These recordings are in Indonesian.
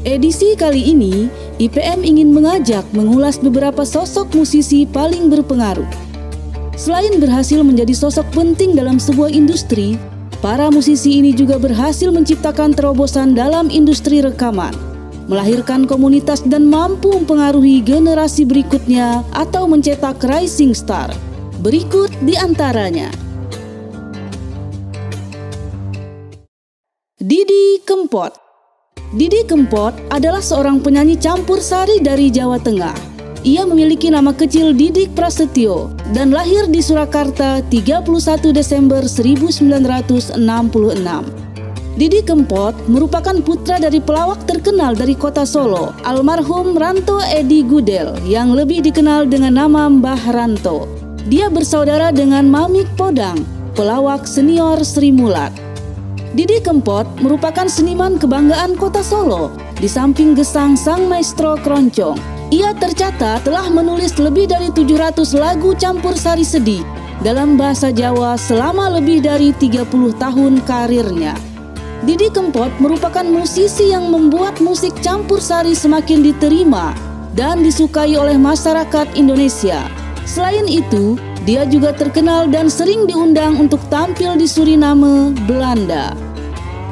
Edisi kali ini, IPM ingin mengajak mengulas beberapa sosok musisi paling berpengaruh. Selain berhasil menjadi sosok penting dalam sebuah industri, para musisi ini juga berhasil menciptakan terobosan dalam industri rekaman, melahirkan komunitas dan mampu mempengaruhi generasi berikutnya atau mencetak rising star. Berikut di antaranya. Didi Kempot. Didi Kempot adalah seorang penyanyi campur sari dari Jawa Tengah. Ia memiliki nama kecil Didik Prasetyo dan lahir di Surakarta 31 Desember 1966. Didi Kempot merupakan putra dari pelawak terkenal dari kota Solo, almarhum Ranto Edi Gudel yang lebih dikenal dengan nama Mbah Ranto. Dia bersaudara dengan Mamik Podang, pelawak senior Sri Mulat. Didi Kempot merupakan seniman kebanggaan kota Solo. Di samping gesang sang maestro keroncong, ia tercatat telah menulis lebih dari 700 lagu campur sari sedih dalam bahasa Jawa selama lebih dari 30 tahun karirnya. Didi Kempot merupakan musisi yang membuat musik campur sari semakin diterima dan disukai oleh masyarakat Indonesia. Selain itu, dia juga terkenal dan sering diundang untuk tampil di Suriname, Belanda.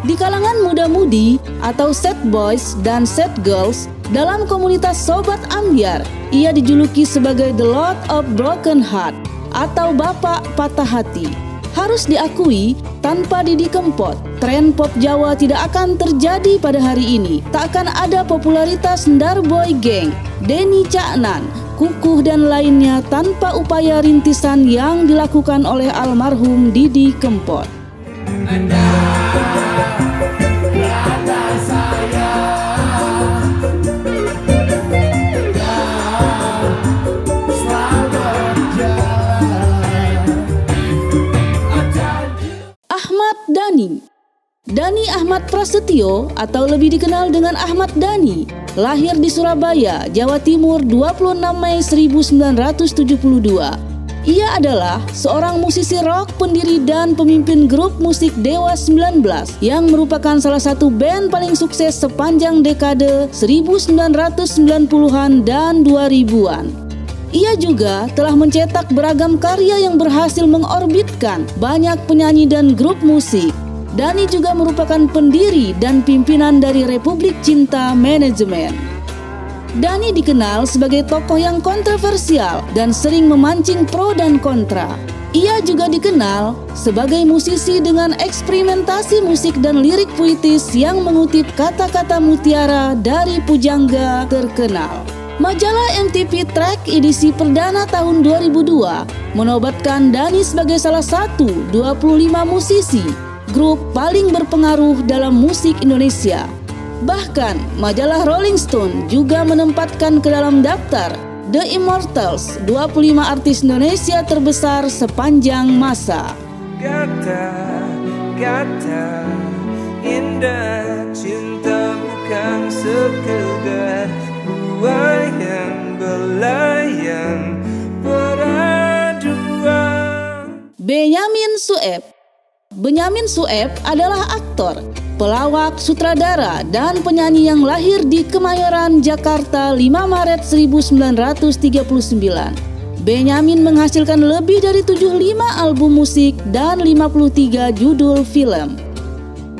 Di kalangan muda-mudi atau sad boys dan sad girls dalam komunitas Sobat Ambyar, ia dijuluki sebagai The Lord of Broken Heart atau Bapak Patah Hati. Harus diakui, tanpa Didi Kempot, tren pop Jawa tidak akan terjadi pada hari ini. Tak akan ada popularitas Ndarboy Gang, Denny Caknan, Kukuh dan lainnya tanpa upaya rintisan yang dilakukan oleh almarhum Didi Kempot. Ahmad Dhani. Dhani Ahmad Prasetyo atau lebih dikenal dengan Ahmad Dhani lahir di Surabaya, Jawa Timur 26 Mei 1972. Ia adalah seorang musisi rock, pendiri dan pemimpin grup musik Dewa 19 yang merupakan salah satu band paling sukses sepanjang dekade 1990-an dan 2000-an. Ia juga telah mencetak beragam karya yang berhasil mengorbitkan banyak penyanyi dan grup musik. Dhani juga merupakan pendiri dan pimpinan dari Republik Cinta Manajemen. Dhani dikenal sebagai tokoh yang kontroversial dan sering memancing pro dan kontra. Ia juga dikenal sebagai musisi dengan eksperimentasi musik dan lirik puitis yang mengutip kata-kata mutiara dari pujangga terkenal. Majalah MTV Track edisi perdana tahun 2002 menobatkan Dhani sebagai salah satu 25 musisi grup paling berpengaruh dalam musik Indonesia. Bahkan majalah Rolling Stone juga menempatkan ke dalam daftar The Immortals 25 artis Indonesia terbesar sepanjang masa. Kata indah cinta bukan sekedar buayan belayan peraduan. Benyamin Sueb. Benyamin Sueb adalah aktor, pelawak, sutradara, dan penyanyi yang lahir di Kemayoran, Jakarta 5 Maret 1939. Benyamin menghasilkan lebih dari 75 album musik dan 53 judul film.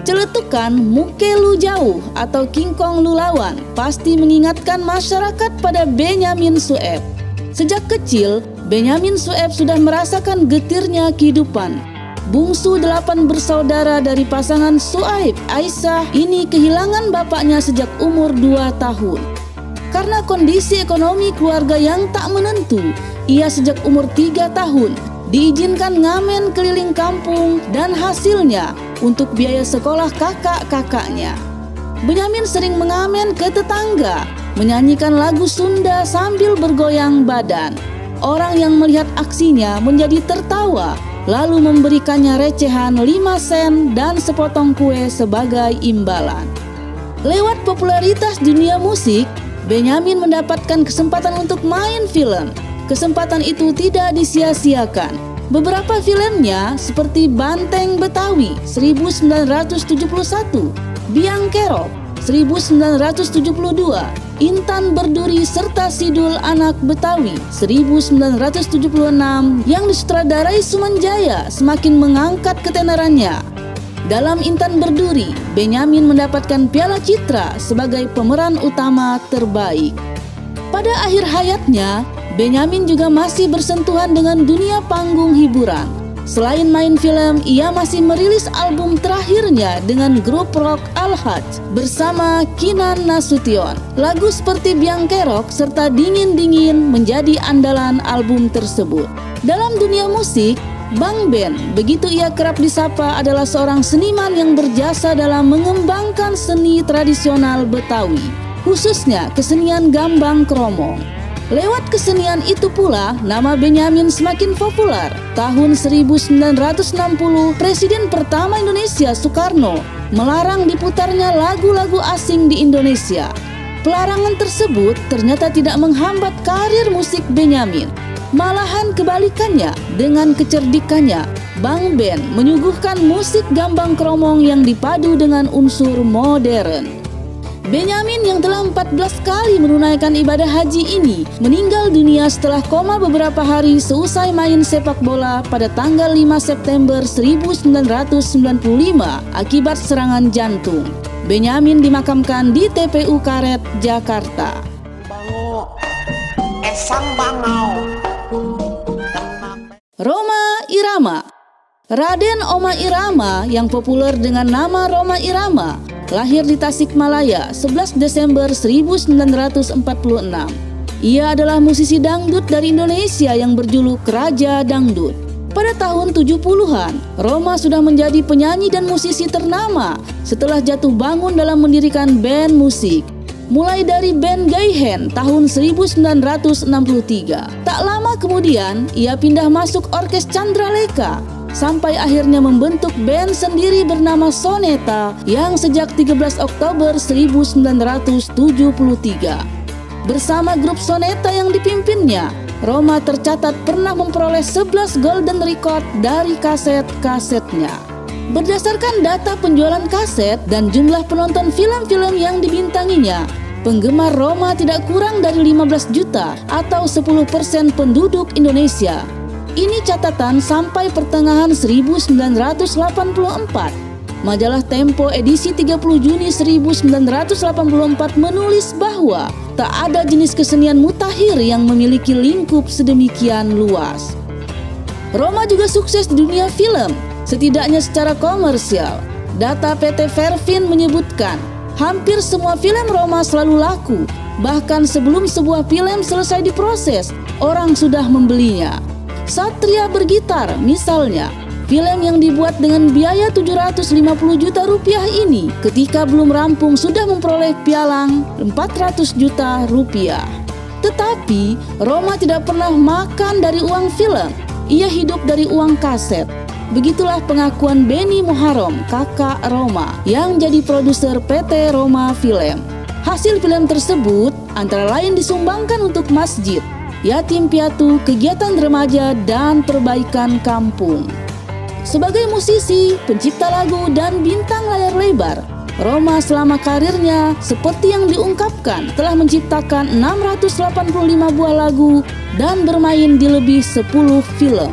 Celetukan Muke Lu Jauh atau King Kong Lu Lawan pasti mengingatkan masyarakat pada Benyamin Sueb. Sejak kecil, Benyamin Sueb sudah merasakan getirnya kehidupan. Bungsu 8 bersaudara dari pasangan Suaib Aisyah ini kehilangan bapaknya sejak umur 2 tahun. Karena kondisi ekonomi keluarga yang tak menentu, ia sejak umur 3 tahun diizinkan ngamen keliling kampung dan hasilnya untuk biaya sekolah kakak-kakaknya. Benyamin sering mengamen ke tetangga, menyanyikan lagu Sunda sambil bergoyang badan. Orang yang melihat aksinya menjadi tertawa, lalu memberikannya recehan 5 sen dan sepotong kue sebagai imbalan. Lewat popularitas dunia musik, Benyamin mendapatkan kesempatan untuk main film. Kesempatan itu tidak disia-siakan. Beberapa filmnya seperti Banteng Betawi 1971, Biang Kerok 1972, Intan Berduri serta Sidul Anak Betawi 1976 yang disutradarai Sumanjaya semakin mengangkat ketenarannya. Dalam Intan Berduri, Benyamin mendapatkan Piala Citra sebagai pemeran utama terbaik. Pada akhir hayatnya, Benyamin juga masih bersentuhan dengan dunia panggung hiburan. Selain main film, ia masih merilis album terakhirnya dengan grup rock Al-Hajj bersama Kinan Nasution. Lagu seperti Biang Kerok serta Dingin Dingin menjadi andalan album tersebut. Dalam dunia musik, Bang Ben, begitu ia kerap disapa, adalah seorang seniman yang berjasa dalam mengembangkan seni tradisional Betawi, khususnya kesenian gambang kromong. Lewat kesenian itu pula, nama Benyamin semakin populer. Tahun 1960, Presiden pertama Indonesia, Soekarno, melarang diputarnya lagu-lagu asing di Indonesia. Pelarangan tersebut ternyata tidak menghambat karir musik Benyamin. Malahan kebalikannya, dengan kecerdikannya, Bang Ben menyuguhkan musik gambang kromong yang dipadu dengan unsur modern. Benyamin yang telah 14 kali menunaikan ibadah haji ini meninggal dunia setelah koma beberapa hari seusai main sepak bola pada tanggal 5 September 1995 akibat serangan jantung. Benyamin dimakamkan di TPU Karet, Jakarta. Rhoma Irama. Raden Oma Irama yang populer dengan nama Rhoma Irama lahir di Tasikmalaya 11 Desember 1946. Ia adalah musisi dangdut dari Indonesia yang berjuluk Raja Dangdut. Pada tahun 70-an, Rhoma sudah menjadi penyanyi dan musisi ternama setelah jatuh bangun dalam mendirikan band musik. Mulai dari band Gaihen tahun 1963. Tak lama kemudian, ia pindah masuk Orkes Candraleka sampai akhirnya membentuk band sendiri bernama Soneta yang sejak 13 Oktober 1973. Bersama grup Soneta yang dipimpinnya, Rhoma tercatat pernah memperoleh 11 Golden Record dari kaset-kasetnya. Berdasarkan data penjualan kaset dan jumlah penonton film-film yang dibintanginya, penggemar Rhoma tidak kurang dari 15 juta atau 10% penduduk Indonesia. Ini catatan sampai pertengahan 1984. Majalah Tempo edisi 30 Juni 1984 menulis bahwa tak ada jenis kesenian mutakhir yang memiliki lingkup sedemikian luas. Rhoma juga sukses di dunia film, setidaknya secara komersial. Data PT Verfin menyebutkan, hampir semua film Rhoma selalu laku. Bahkan sebelum sebuah film selesai diproses, orang sudah membelinya. Satria Bergitar misalnya, film yang dibuat dengan biaya 750 juta rupiah ini ketika belum rampung sudah memperoleh pialang 400 juta rupiah. Tetapi Rhoma tidak pernah makan dari uang film, ia hidup dari uang kaset. Begitulah pengakuan Benny Muharram, kakak Rhoma, yang jadi produser PT Rhoma Film. Hasil film tersebut antara lain disumbangkan untuk masjid, yatim piatu, kegiatan remaja, dan perbaikan kampung. Sebagai musisi, pencipta lagu, dan bintang layar lebar, Rhoma selama karirnya seperti yang diungkapkan telah menciptakan 685 buah lagu dan bermain di lebih 10 film.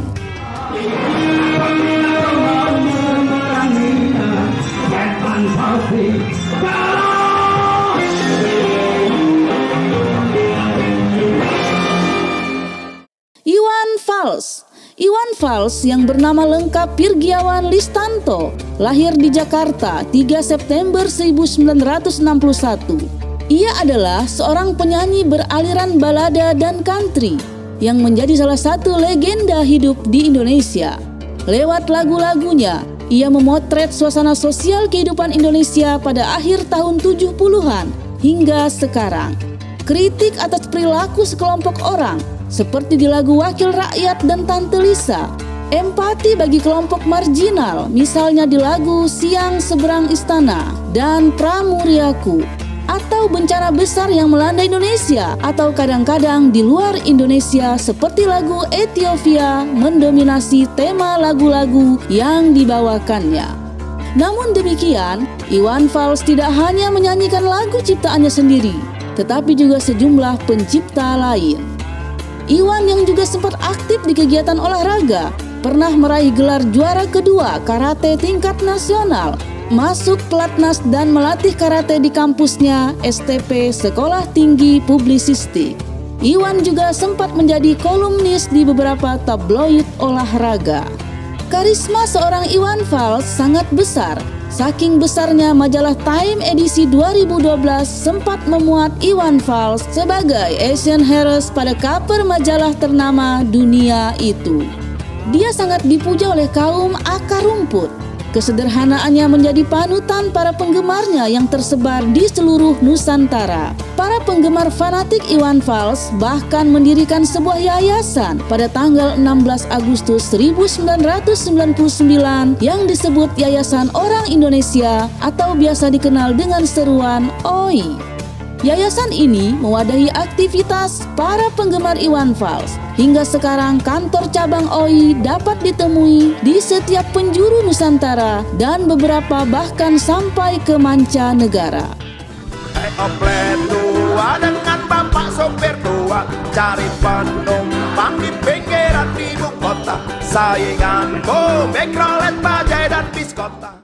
Iwan Fals yang bernama lengkap Pirgiawan Listanto lahir di Jakarta 3 September 1961. Ia adalah seorang penyanyi beraliran balada dan country yang menjadi salah satu legenda hidup di Indonesia. Lewat lagu-lagunya, ia memotret suasana sosial kehidupan Indonesia pada akhir tahun 70-an hingga sekarang. Kritik atas perilaku sekelompok orang seperti di lagu Wakil Rakyat dan Tante Lisa, empati bagi kelompok marginal misalnya di lagu Siang Seberang Istana dan Pramuriaku, atau bencana besar yang melanda Indonesia atau kadang-kadang di luar Indonesia seperti lagu Ethiopia mendominasi tema lagu-lagu yang dibawakannya. Namun demikian, Iwan Fals tidak hanya menyanyikan lagu ciptaannya sendiri, tetapi juga sejumlah pencipta lain. Iwan yang juga sempat aktif di kegiatan olahraga, pernah meraih gelar juara kedua karate tingkat nasional, masuk pelatnas dan melatih karate di kampusnya STP Sekolah Tinggi Publisistik. Iwan juga sempat menjadi kolumnis di beberapa tabloid olahraga. Karisma seorang Iwan Fals sangat besar. Saking besarnya majalah Time edisi 2012 sempat memuat Iwan Fals sebagai Asian Heroes pada cover majalah ternama dunia itu. Dia sangat dipuja oleh kaum akar rumput. Kesederhanaannya menjadi panutan para penggemarnya yang tersebar di seluruh Nusantara. Para penggemar fanatik Iwan Fals bahkan mendirikan sebuah yayasan pada tanggal 16 Agustus 1999 yang disebut Yayasan Orang Indonesia atau biasa dikenal dengan seruan OI. Yayasan ini mewadahi aktivitas para penggemar Iwan Fals. Hingga sekarang kantor cabang OI dapat ditemui di setiap penjuru Nusantara dan beberapa bahkan sampai ke mancanegara. Oplet tua dengan bapak sopir tua, cari penumpang di pinggiran ibu kota. Sainganku Mikrolet, Bajai dan Biskota.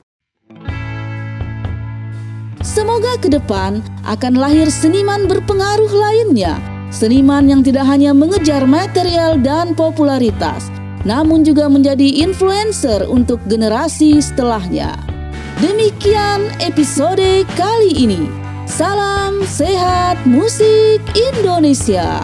Semoga ke depan akan lahir seniman berpengaruh lainnya. Seniman yang tidak hanya mengejar material dan popularitas, namun juga menjadi influencer untuk generasi setelahnya. Demikian episode kali ini. Salam sehat musik Indonesia.